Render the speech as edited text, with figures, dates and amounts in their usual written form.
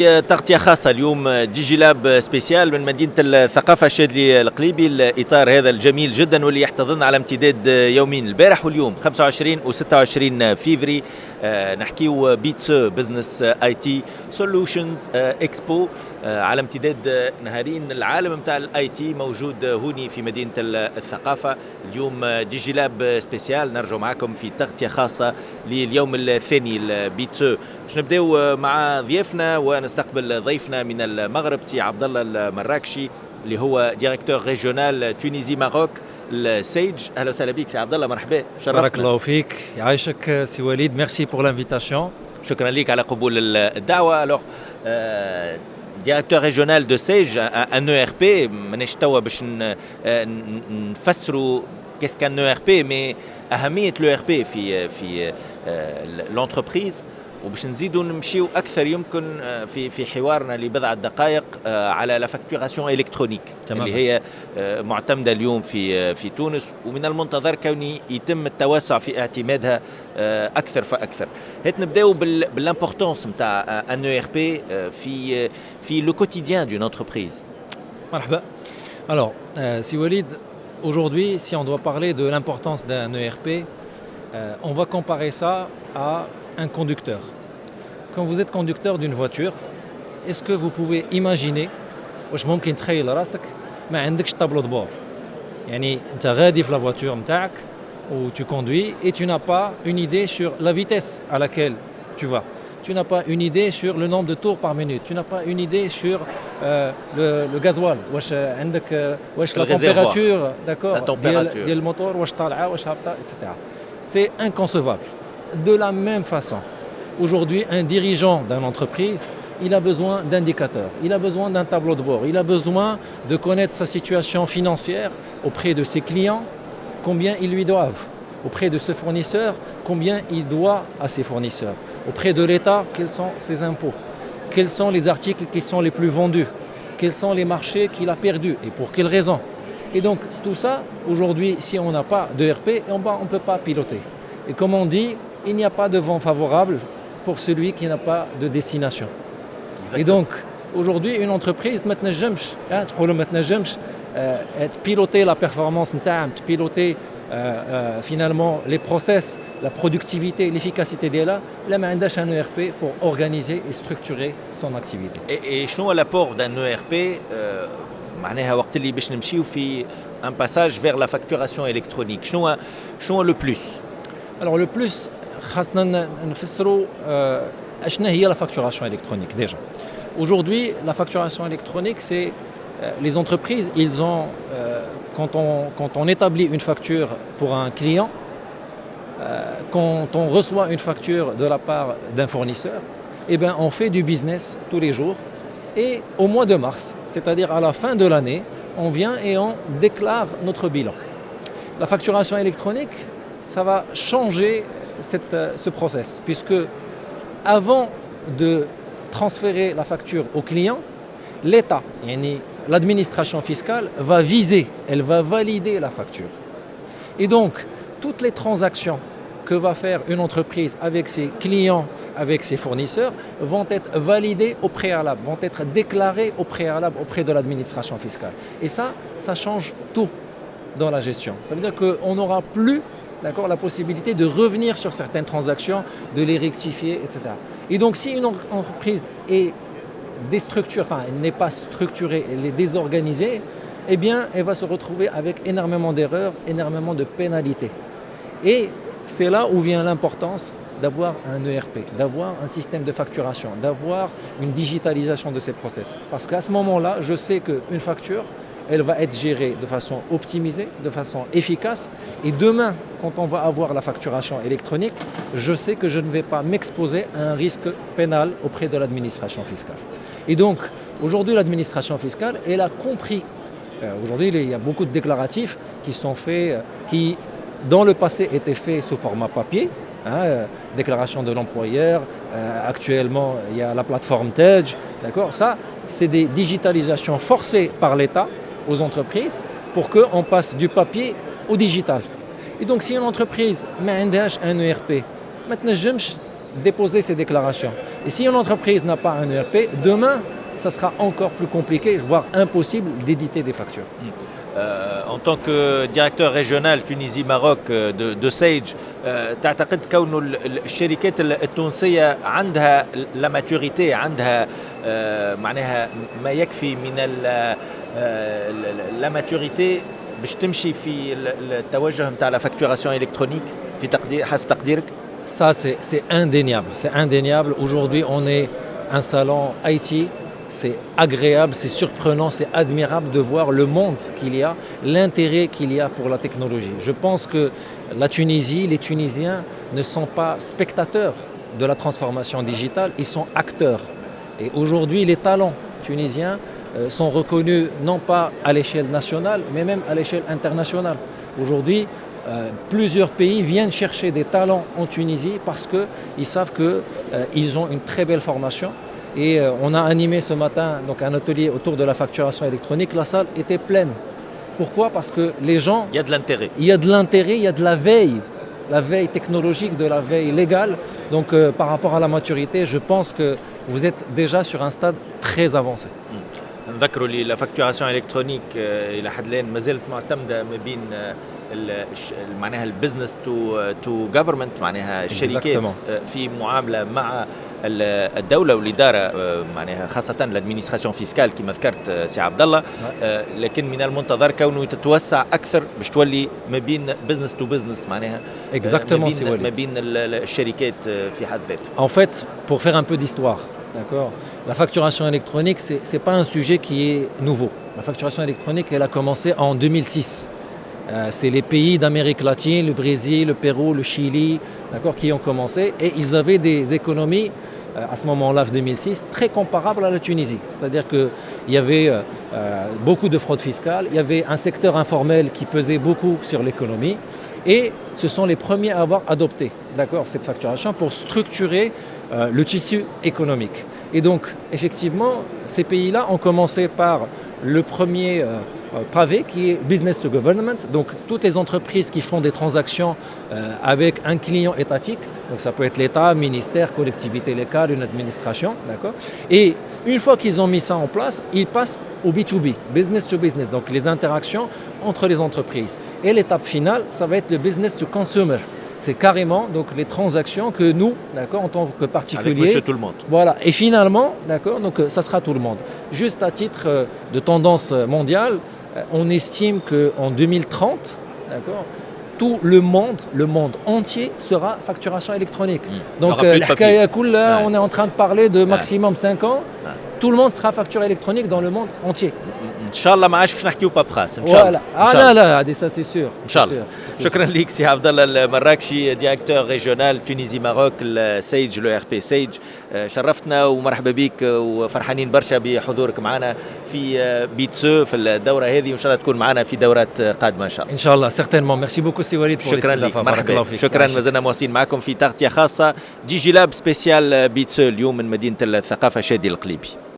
تغطية خاصة اليوم ديجي لاب سبيسيال من مدينة الثقافة الشاذلي القليبي. الإطار هذا الجميل جدا واللي يحتضن على امتداد يومين البارح واليوم 25 و 26 فيفري. نحكيو بيتس بزنس اي تي سولوشنز اكسبو على امتداد نهارين. العالم نتاع الاي تي موجود هوني في مدينة الثقافة. اليوم ديجي لاب سبيسيال نرجو معكم في تغطية خاصة لليوم الثاني البيتس. باش نبداو مع ضيافنا ونستقبل ضيفنا من المغرب سي عبد الله المراكشي اللي هو ديريكتور ريجيونال تونيزي ماروك السيج. اهلا وسهلا بك سي عبد الله، مرحبا، شرفتنا. بارك الله فيك، يعيشك سي وليد، ميرسي بور لانفيتاسيون. شكرا لك على قبول الدعوه. الوغ ديريكتور ريجيونال دو سيج ان او ار بي، مانيش توا باش نفسروا كيس كان او ار بي، مي اهميه لو ار بي في لونتربريز، وباش نزيدوا نمشيو اكثر يمكن في حوارنا لبضع دقائق على لا فاكتوراسيون الكترونيك اللي هي معتمده اليوم في تونس، ومن المنتظر كوني يتم التوسع في اعتمادها اكثر فاكثر. هات نبداو بالامبورطونس نتاع ان او ار بي في لو كوتيديان دون انتربريز. مرحبا. Alors, si Walid, aujourd'hui, si on doit parler de l'importance d'un ERP, on va comparer ça à un conducteur. Quand vous êtes conducteur d'une voiture, est-ce que vous pouvez imaginer واش ممكن تخيل راسك ما عندكش طابلو دبور؟ يعني انت غادي في لا فواتور نتاعك و tu conduis et tu n'as pas une idée sur la vitesse à laquelle tu vas. Tu n'as pas une idée sur le nombre de tours par minute. Tu n'as pas une idée sur le gasoil. واش عندك واش la température, d'accord, ديال الموتور واش طالعه واش هابطه etc. C'est inconcevable. De la même façon, aujourd'hui, un dirigeant d'une entreprise, il a besoin d'indicateurs, il a besoin d'un tableau de bord, il a besoin de connaître sa situation financière auprès de ses clients, combien ils lui doivent, auprès de ses fournisseurs, combien il doit à ses fournisseurs, auprès de l'État, quels sont ses impôts, quels sont les articles qui sont les plus vendus, quels sont les marchés qu'il a perdus et pour quelles raisons. Et donc tout ça, aujourd'hui, si on n'a pas d'ERP, on ne peut pas piloter. Et comme on dit, il n'y a pas de vent favorable pour celui qui n'a pas de destination. Exactement. Et donc, aujourd'hui, une entreprise, piloter la performance, piloter finalement les process, la productivité, l'efficacité d'elle, là, on a un ERP pour organiser et structurer son activité. Et شنو l'apport d'un ERP معناها وقت اللي باش نمشيو في un passage vers la facturation électronique؟ شنو le plus؟ Alors le plus, خاصنا نفسروا اشنا هي la facturation électronique déjà. Aujourd'hui, la facturation électronique, c'est les entreprises, ils ont quand on établit une facture pour un client, quand on reçoit une facture de la part d'un fournisseur, eh ben on fait du business tous les jours, et au mois de mars, c'est-à-dire à la fin de l'année, on vient et on déclare notre bilan. La facturation électronique, ça va changer ce process, puisque avant de transférer la facture au client, l'État, l'administration fiscale va viser, elle va valider la facture. Et donc, toutes les transactions que va faire une entreprise avec ses clients, avec ses fournisseurs, vont être validées au préalable, vont être déclarées au préalable auprès de l'administration fiscale. Et ça change tout dans la gestion. Ça veut dire qu'on n'aura plus, d'accord, la possibilité de revenir sur certaines transactions, de les rectifier, etc. Et donc, si une entreprise est déstructurée, enfin, elle n'est pas structurée, elle est désorganisée, eh bien, elle va se retrouver avec énormément d'erreurs, énormément de pénalités. Et c'est là où vient l'importance d'avoir un ERP, d'avoir un système de facturation, d'avoir une digitalisation de ces process. Parce qu'à ce moment-là, je sais qu'une facture, elle va être gérée de façon optimisée, de façon efficace. Et demain, quand on va avoir la facturation électronique, je sais que je ne vais pas m'exposer à un risque pénal auprès de l'administration fiscale. Et donc, aujourd'hui, l'administration fiscale, elle a compris. Aujourd'hui, il y a beaucoup de déclaratifs qui sont faits, qui, dans le passé, étaient faits sous format papier. Déclaration de l'employeur, actuellement, il y a la plateforme TEDge, d'accord. Ça, c'est des digitalisations forcées par l'État aux entreprises pour qu'on passe du papier au digital. Et donc si une entreprise ما عندهاش un ERP, ما تنجمش déposer ces déclarations. Et si une entreprise n'a pas un ERP, demain, ça sera encore plus compliqué, voire impossible d'éditer des factures. En tant que directeur régional Tunisie-Maroc de Sage, تعتقد كون الشركات التونسية عندها لا ماتوريتي، عندها معناها ما يكفي من لا ماتوريتي باش تمشي في التوجه نتاع لا فاكتوراسيون الكترونيك في تقدير حسب تقديرك؟ Ça, c'est indéniable. C'est indéniable. Aujourd'hui, on est un salon IT. C'est agréable, c'est surprenant, c'est admirable de voir le monde qu'il y a, l'intérêt qu'il y a pour la technologie. Je pense que la Tunisie, les Tunisiens ne sont pas spectateurs de la transformation digitale, ils sont acteurs. Et aujourd'hui, les talents tunisiens sont reconnus non pas à l'échelle nationale, mais même à l'échelle internationale. Aujourd'hui, plusieurs pays viennent chercher des talents en Tunisie parce qu'ils savent qu'ils ont une très belle formation. Et on a animé ce matin donc, un atelier autour de la facturation électronique. La salle était pleine. Pourquoi? Parce que les gens... Il y a de l'intérêt. Il y a de l'intérêt, il y a de la veille technologique, de la veille légale. Donc par rapport à la maturité, je pense que vous êtes déjà sur un stade très avancé. نذكروا لي لا فاكتوراسيون الكترونيك الى حد الان ما زالت معتمده ما بين معناها البزنس تو جفرمنت، معناها الشركات في معامله مع الدوله والاداره، معناها خاصه الادمينستراسيون فيسكال كما ذكرت سي عبد الله، لكن من المنتظر كونه تتوسع اكثر باش تولي ما بين بزنس تو بزنس، معناها ما بين الشركات في حد ذاتها. En fait, pour faire un peu d'histoire, d'accord. La facturation électronique, ce n'est pas un sujet qui est nouveau. La facturation électronique, elle a commencé en 2006. C'est les pays d'Amérique latine, le Brésil, le Pérou, le Chili, d'accord, qui ont commencé. Et ils avaient des économies, à ce moment-là, en 2006, très comparables à la Tunisie. C'est-à-dire qu'il y avait beaucoup de fraude fiscale, il y avait un secteur informel qui pesait beaucoup sur l'économie. Et ce sont les premiers à avoir adopté, d'accord, cette facturation pour structurer le tissu économique. Et donc, effectivement, ces pays-là ont commencé par le premier pavé qui est business to government, donc toutes les entreprises qui font des transactions avec un client étatique, donc ça peut être l'État, ministère, collectivité locale, une administration, d'accord. Et une fois qu'ils ont mis ça en place, ils passent au B2B, business to business, donc les interactions entre les entreprises. Et l'étape finale, ça va être le business to consumer. C'est carrément donc les transactions que nous, d'accord, en tant que particuliers, avec monsieur tout le monde. Voilà. Et finalement, d'accord, donc ça sera tout le monde. Juste à titre de tendance mondiale, on estime qu'en 2030, d'accord, tout le monde entier sera facturation électronique. Donc on est en train de parler de maximum 5 ans. Tout le monde sera facturé électronique dans le monde entier. Inch'Allah ما عادش باش نحكيو بابخاس ان شاء الله. لا لا هذه ça c'est sûr. ان شاء الله. شكرا لك سي عبد الله المراكشي، ديريكتور ريجيونال تونيزي ماروك سيج لو ار بي سيج. شرفتنا ومرحبا بك وفرحانين برشا بحضورك معنا في بيتسو في الدوره هذه، وان شاء الله تكون معنا في دورات قادمه ان شاء الله. ان شاء الله certainement. Merci beaucoup سي وليد. شكرا لك، مرحبا. شكرا. مازلنا مواصلين معكم في تغطيه خاصه ديجي لاب سبيسيال بيتسو اليوم من مدينه الثقافه شادي القليبي.